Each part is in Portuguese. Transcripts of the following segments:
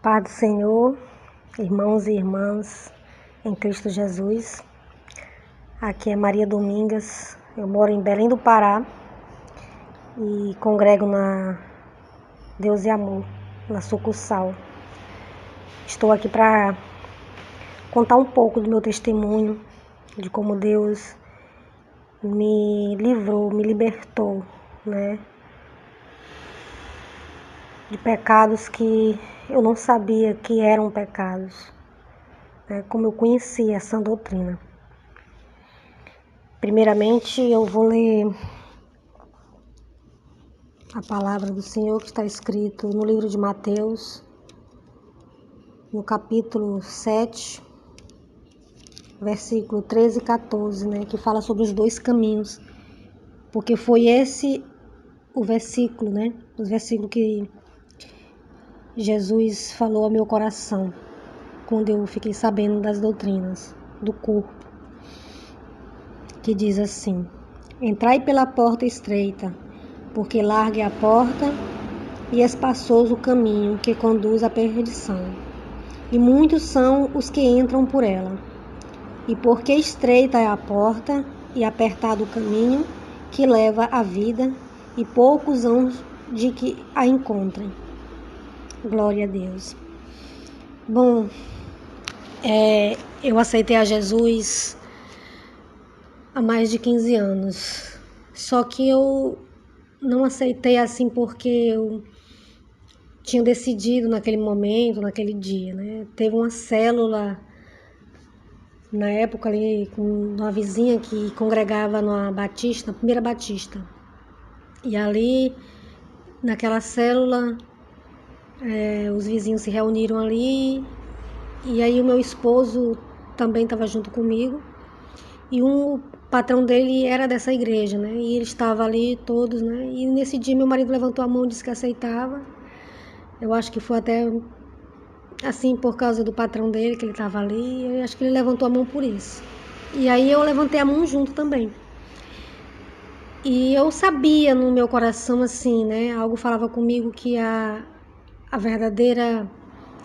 Paz do Senhor, irmãos e irmãs em Cristo Jesus. Aqui é Maria Domingas, eu moro em Belém do Pará e congrego na Deus e Amor, na sucursal. Estou aqui para contar um pouco do meu testemunho, de como Deus me livrou, me libertou, de pecados que eu não sabia que eram pecados, como eu conhecia essa doutrina. Primeiramente, eu vou ler a palavra do Senhor que está escrito no livro de Mateus, no capítulo 7, versículo 13 e 14, que fala sobre os dois caminhos, porque foi esse o versículo, os versículos que Jesus falou ao meu coração, quando eu fiquei sabendo das doutrinas do corpo, que diz assim: entrai pela porta estreita, porque larga é a porta e espaçoso o caminho que conduz à perdição, e muitos são os que entram por ela. E porque estreita é a porta e apertado o caminho que leva à vida, e poucos hão de que a encontrem. Glória a Deus. Bom, eu aceitei a Jesus há mais de 15 anos. Só que eu não aceitei assim porque eu tinha decidido naquele momento, naquele dia, Teve uma célula na época ali com uma vizinha que congregava na Batista, na primeira Batista. E ali, naquela célula, os vizinhos se reuniram ali, e aí o meu esposo também estava junto comigo, e o patrão dele era dessa igreja, e ele estava ali todos, e nesse dia meu marido levantou a mão e disse que aceitava. Eu acho que foi até assim por causa do patrão dele, que ele estava ali, eu acho que ele levantou a mão por isso. E aí eu levantei a mão junto também. E eu sabia no meu coração assim, algo falava comigo que a verdadeira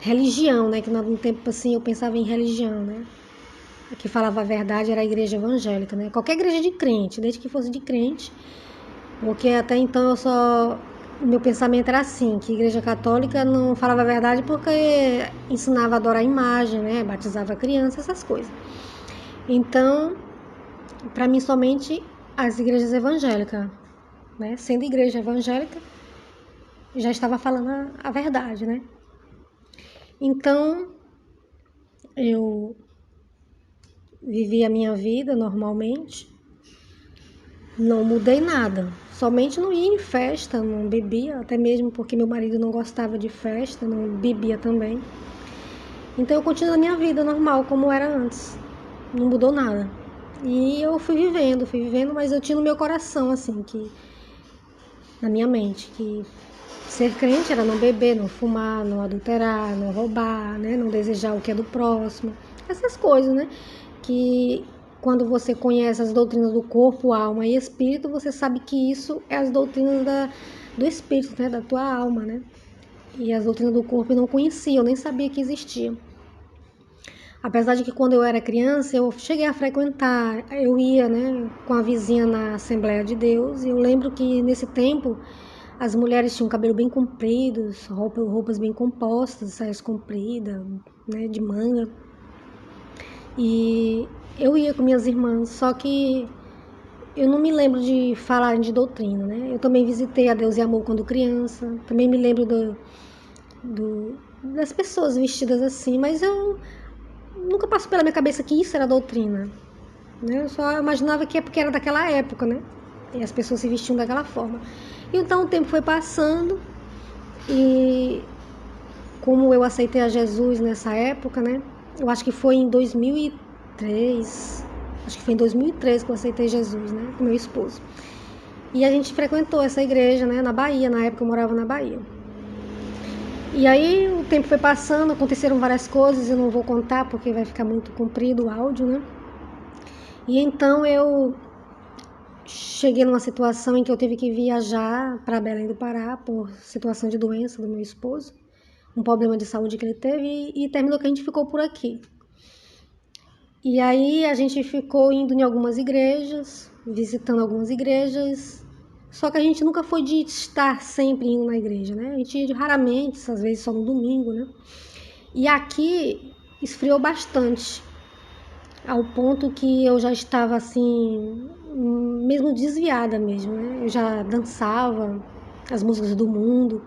religião, que no tempo assim eu pensava em religião, A que falava a verdade era a igreja evangélica, Qualquer igreja de crente, desde que fosse de crente, porque até então o meu pensamento era assim, que a igreja católica não falava a verdade porque ensinava a adorar a imagem, batizava criança, essas coisas. Então, para mim somente as igrejas evangélicas, sendo igreja evangélica, já estava falando a verdade, Então, eu vivi a minha vida normalmente, não mudei nada, somente não ia em festa, não bebia, até mesmo porque meu marido não gostava de festa, não bebia também. Então eu continuei a minha vida normal, como era antes, não mudou nada. E eu fui vivendo, mas eu tinha no meu coração, assim, que na minha mente, que ser crente era não beber, não fumar, não adulterar, não roubar, não desejar o que é do próximo, essas coisas, que quando você conhece as doutrinas do corpo, alma e espírito, você sabe que isso é as doutrinas do espírito, da tua alma, E as doutrinas do corpo eu não conhecia, eu nem sabia que existiam. Apesar de que quando eu era criança, eu cheguei a frequentar, eu ia, com a vizinha na Assembleia de Deus, e eu lembro que nesse tempo as mulheres tinham cabelo bem comprido, roupas bem compostas, saias compridas, de manga. E eu ia com minhas irmãs, só que eu não me lembro de falar de doutrina, Eu também visitei a Deus e Amor quando criança, também me lembro das pessoas vestidas assim, mas eu nunca passou pela minha cabeça que isso era doutrina, Eu só imaginava que é porque era daquela época, E as pessoas se vestiam daquela forma. Então o tempo foi passando e como eu aceitei a Jesus nessa época, Eu acho que foi em 2003, que eu aceitei Jesus, com meu esposo. E a gente frequentou essa igreja, na Bahia, na época eu morava na Bahia. E aí o tempo foi passando, aconteceram várias coisas, eu não vou contar porque vai ficar muito comprido o áudio, E então eu cheguei numa situação em que eu tive que viajar para Belém do Pará por situação de doença do meu esposo. um problema de saúde que ele teve e terminou que a gente ficou por aqui. E aí a gente ficou indo em algumas igrejas, visitando algumas igrejas, só que a gente nunca foi de estar sempre indo na igreja, né? A gente ia raramente, às vezes só no domingo, né? E aqui esfriou bastante, ao ponto que eu já estava assim, mesmo desviada mesmo, né? Eu já dançava as músicas do mundo,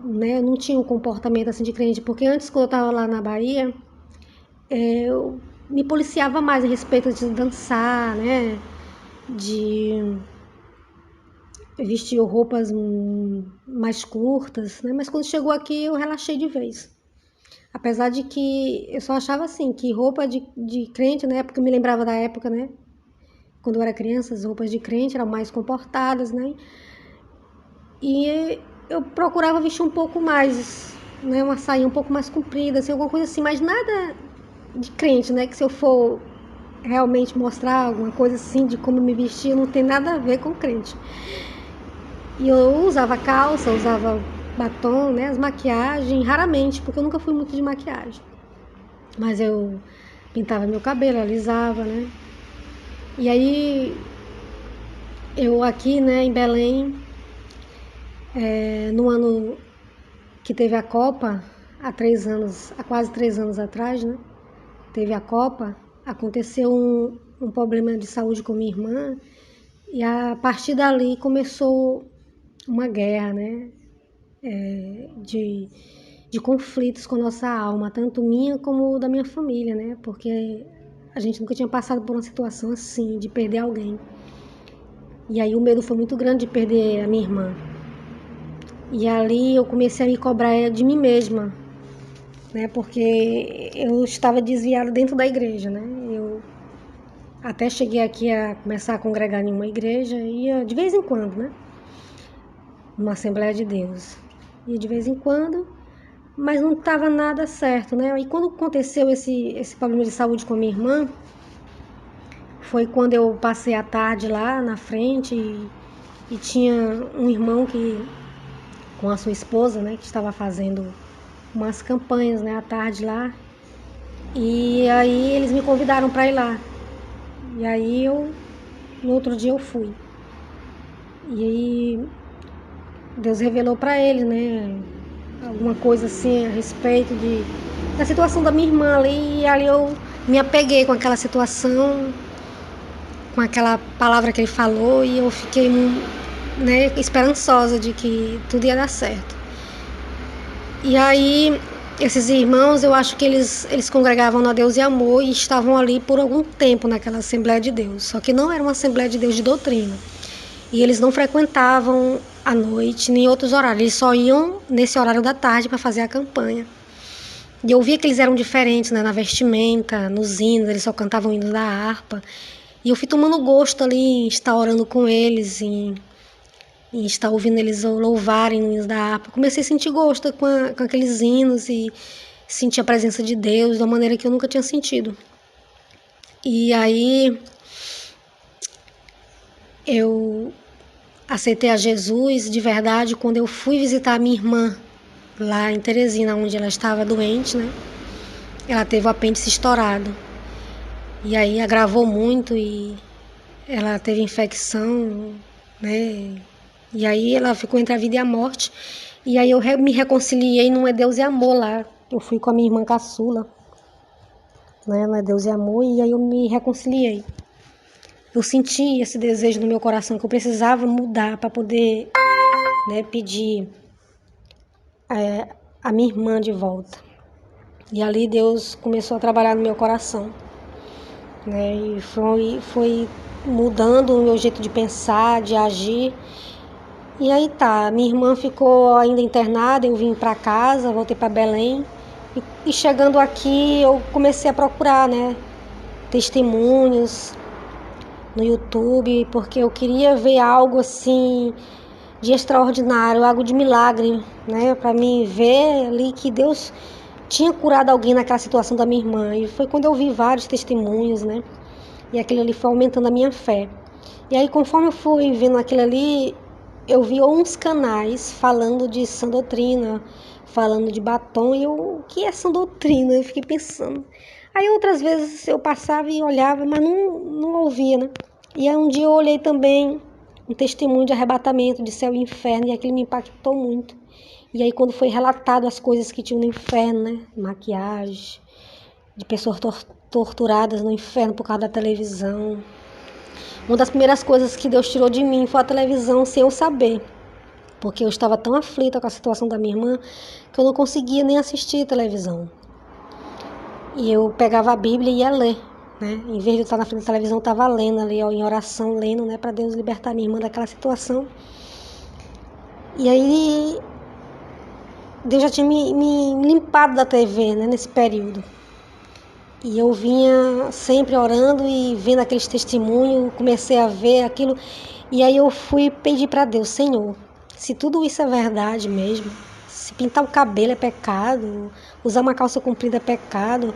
né? Eu não tinha um comportamento assim de crente, porque antes, quando eu estava lá na Bahia, eu me policiava mais a respeito de dançar, né? De vestir roupas mais curtas, né? Mas quando chegou aqui eu relaxei de vez. Apesar de que eu só achava assim, que roupa de crente, né? Porque eu me lembrava da época, né? Quando eu era criança, as roupas de crente eram mais comportadas, né? E eu procurava vestir um pouco mais, né? Uma saia um pouco mais comprida, assim, alguma coisa assim, mas nada de crente, né? Que se eu for realmente mostrar alguma coisa assim de como me vestir, não tem nada a ver com crente. E eu usava calça, usava batom, né? As maquiagens, raramente, porque eu nunca fui muito de maquiagem. Mas eu pintava meu cabelo, alisava, né? E aí, eu aqui, né, em Belém, no ano que teve a Copa, há quase 3 anos atrás, né? Teve a Copa, aconteceu um problema de saúde com minha irmã, e a partir dali começou uma guerra, né? De conflitos com a nossa alma, tanto minha como da minha família, né? Porque a gente nunca tinha passado por uma situação assim, de perder alguém. E aí o medo foi muito grande de perder a minha irmã. E ali eu comecei a me cobrar de mim mesma, né? Porque eu estava desviada dentro da igreja, né? Eu até cheguei aqui a começar a congregar em uma igreja, ia de vez em quando, né? Uma Assembleia de Deus. Ia de vez em quando, mas não estava nada certo, né? E quando aconteceu esse problema de saúde com a minha irmã, foi quando eu passei a tarde lá na frente e tinha um irmão com a sua esposa, né, que estava fazendo umas campanhas, né, à tarde lá. E aí eles me convidaram para ir lá. E aí no outro dia eu fui. E aí Deus revelou para ele, né, alguma coisa assim a respeito da situação da minha irmã ali. E ali eu me apeguei com aquela situação, com aquela palavra que ele falou, e eu fiquei, né, esperançosa de que tudo ia dar certo. E aí, esses irmãos, eu acho que eles congregavam na Deus e Amor e estavam ali por algum tempo naquela Assembleia de Deus. Só que não era uma Assembleia de Deus de doutrina. E eles não frequentavam à noite nem outros horários. Eles só iam nesse horário da tarde para fazer a campanha. E eu via que eles eram diferentes, né, na vestimenta, nos hinos, eles só cantavam hinos da harpa. E eu fui tomando gosto ali em estar orando com eles, em estar ouvindo eles louvarem no hinos da harpa. Comecei a sentir gosto com aqueles hinos e sentir a presença de Deus de uma maneira que eu nunca tinha sentido. E aí eu aceitei a Jesus de verdade quando eu fui visitar a minha irmã lá em Teresina, onde ela estava doente, né? Ela teve o apêndice estourado. E aí agravou muito e ela teve infecção, né? E aí ela ficou entre a vida e a morte. E aí eu me reconciliei no É Deus e Amor lá. Eu fui com a minha irmã caçula, né? No É Deus e Amor, e aí eu me reconciliei. Eu senti esse desejo no meu coração que eu precisava mudar para poder, né, pedir a minha irmã de volta. E ali Deus começou a trabalhar no meu coração, né? E foi mudando o meu jeito de pensar, de agir. E aí tá, minha irmã ficou ainda internada, eu vim para casa, voltei para Belém. E chegando aqui eu comecei a procurar, né, testemunhos no YouTube, porque eu queria ver algo assim de extraordinário, algo de milagre, né, para mim ver ali que Deus tinha curado alguém naquela situação da minha irmã. E foi quando eu vi vários testemunhos, né, e aquilo ali foi aumentando a minha fé. E aí, conforme eu fui vendo aquilo ali, eu vi uns canais falando de sã doutrina, falando de batom, e eu, o que é sã doutrina? Eu fiquei pensando. Aí outras vezes eu passava e olhava, mas não ouvia, né? E aí um dia eu olhei também um testemunho de arrebatamento de céu e inferno, e aquilo me impactou muito. E aí quando foi relatado as coisas que tinham no inferno, né? Maquiagem, de pessoas torturadas no inferno por causa da televisão. Uma das primeiras coisas que Deus tirou de mim foi a televisão sem eu saber. Porque eu estava tão aflita com a situação da minha irmã que eu não conseguia nem assistir televisão. E eu pegava a Bíblia e ia ler, né? Em vez de eu estar na frente da televisão, eu estava lendo ali, ó, em oração, lendo, né? Para Deus libertar minha irmã daquela situação. E aí, Deus já tinha me limpado da TV, né? Nesse período. E eu vinha sempre orando e vendo aqueles testemunhos, comecei a ver aquilo. E aí eu fui pedir para Deus, Senhor, se tudo isso é verdade mesmo, se pintar o cabelo é pecado, usar uma calça comprida é pecado,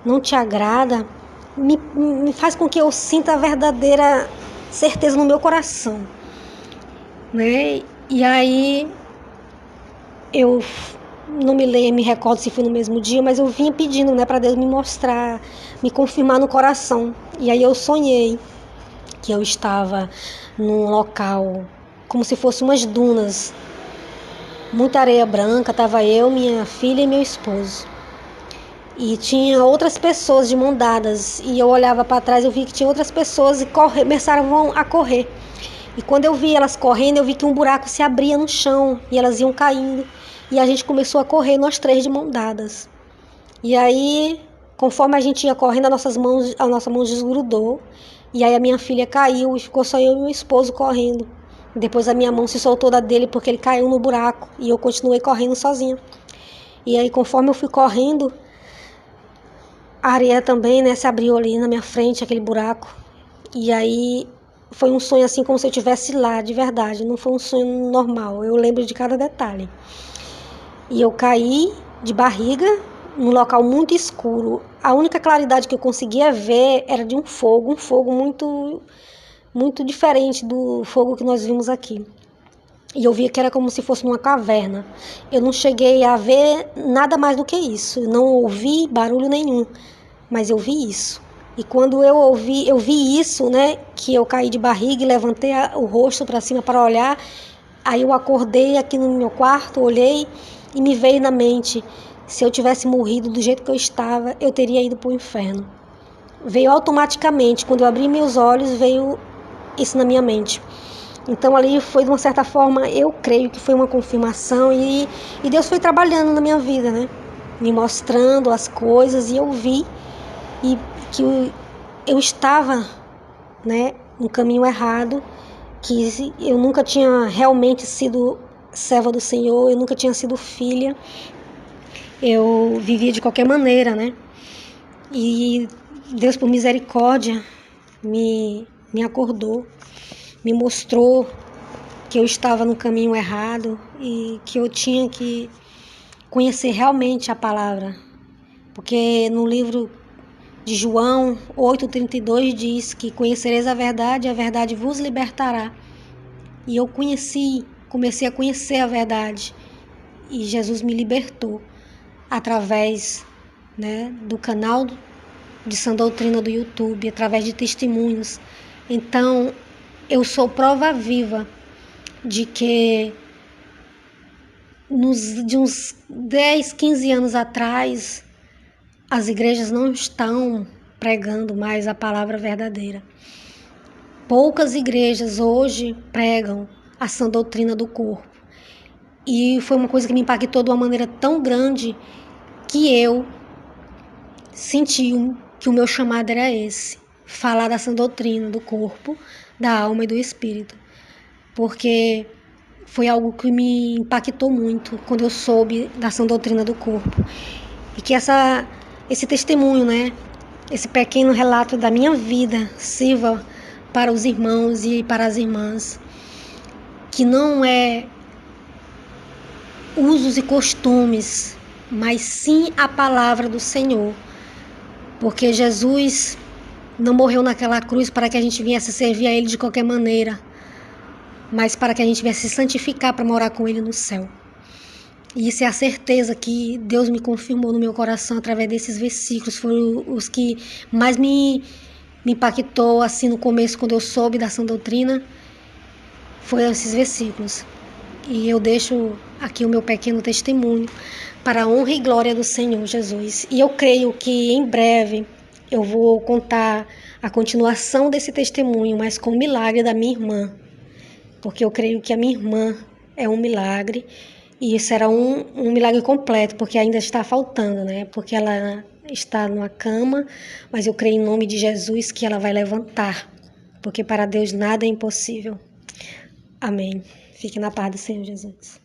não te agrada, me faz com que eu sinta a verdadeira certeza no meu coração, né? E aí eu não me recordo se foi no mesmo dia, mas eu vinha pedindo, né, para Deus me mostrar, me confirmar no coração. E aí eu sonhei que eu estava num local como se fosse umas dunas, muita areia branca, estava eu, minha filha e meu esposo. E tinha outras pessoas de mão dadas, e eu olhava para trás, eu vi que tinha outras pessoas e começaram a correr. E quando eu vi elas correndo, eu vi que um buraco se abria no chão e elas iam caindo. E a gente começou a correr, nós três de mão dadas. E aí, conforme a gente ia correndo, a nossa mão desgrudou. E aí a minha filha caiu e ficou só eu e meu esposo correndo. Depois a minha mão se soltou da dele porque ele caiu no buraco. E eu continuei correndo sozinha. E aí, conforme eu fui correndo, a areia também, né, se abriu ali na minha frente, aquele buraco. E aí foi um sonho assim como se eu estivesse lá, de verdade. Não foi um sonho normal. Eu lembro de cada detalhe. E eu caí de barriga num local muito escuro. A única claridade que eu conseguia ver era de um fogo muito, muito diferente do fogo que nós vimos aqui. E eu via que era como se fosse numa caverna. Eu não cheguei a ver nada mais do que isso. Eu não ouvi barulho nenhum, mas eu vi isso. E quando eu vi isso, né, que eu caí de barriga e levantei o rosto para cima para olhar, aí eu acordei aqui no meu quarto, olhei e me veio na mente, se eu tivesse morrido do jeito que eu estava, eu teria ido para o inferno. Veio automaticamente, quando eu abri meus olhos, veio isso na minha mente. Então ali foi, de uma certa forma, eu creio que foi uma confirmação e Deus foi trabalhando na minha vida, né? Me mostrando as coisas e eu vi e que eu estava, né, no caminho errado, que eu nunca tinha realmente sido serva do Senhor, eu nunca tinha sido filha, eu vivia de qualquer maneira, né? E Deus, por misericórdia, me acordou, me mostrou que eu estava no caminho errado e que eu tinha que conhecer realmente a palavra. Porque no livro de João 8,32 diz que conhecereis a verdade vos libertará. E eu comecei a conhecer a verdade. E Jesus me libertou através, né, do canal de Sã Doutrina do YouTube, através de testemunhos. Então, eu sou prova viva de que de uns 10, 15 anos atrás, as igrejas não estão pregando mais a palavra verdadeira. Poucas igrejas hoje pregam a sã doutrina do corpo. E foi uma coisa que me impactou de uma maneira tão grande que eu senti que o meu chamado era esse, falar da sã doutrina do corpo, da alma e do espírito. Porque foi algo que me impactou muito quando eu soube da sã doutrina do corpo. E que esse testemunho, né, esse pequeno relato da minha vida sirva para os irmãos e para as irmãs, que não é usos e costumes, mas sim a palavra do Senhor. Porque Jesus não morreu naquela cruz para que a gente viesse servir a Ele de qualquer maneira, mas para que a gente viesse se santificar para morar com Ele no céu. E isso é a certeza que Deus me confirmou no meu coração através desses versículos. Foram os que mais me impactou assim no começo, quando eu soube da sã doutrina. Foram esses versículos. E eu deixo aqui o meu pequeno testemunho para a honra e glória do Senhor Jesus. E eu creio que em breve eu vou contar a continuação desse testemunho, mas com o milagre da minha irmã. Porque eu creio que a minha irmã é um milagre. E será um milagre completo, porque ainda está faltando, né? Porque ela está numa cama, mas eu creio em nome de Jesus que ela vai levantar. Porque para Deus nada é impossível. Amém. Fique na paz do Senhor Jesus.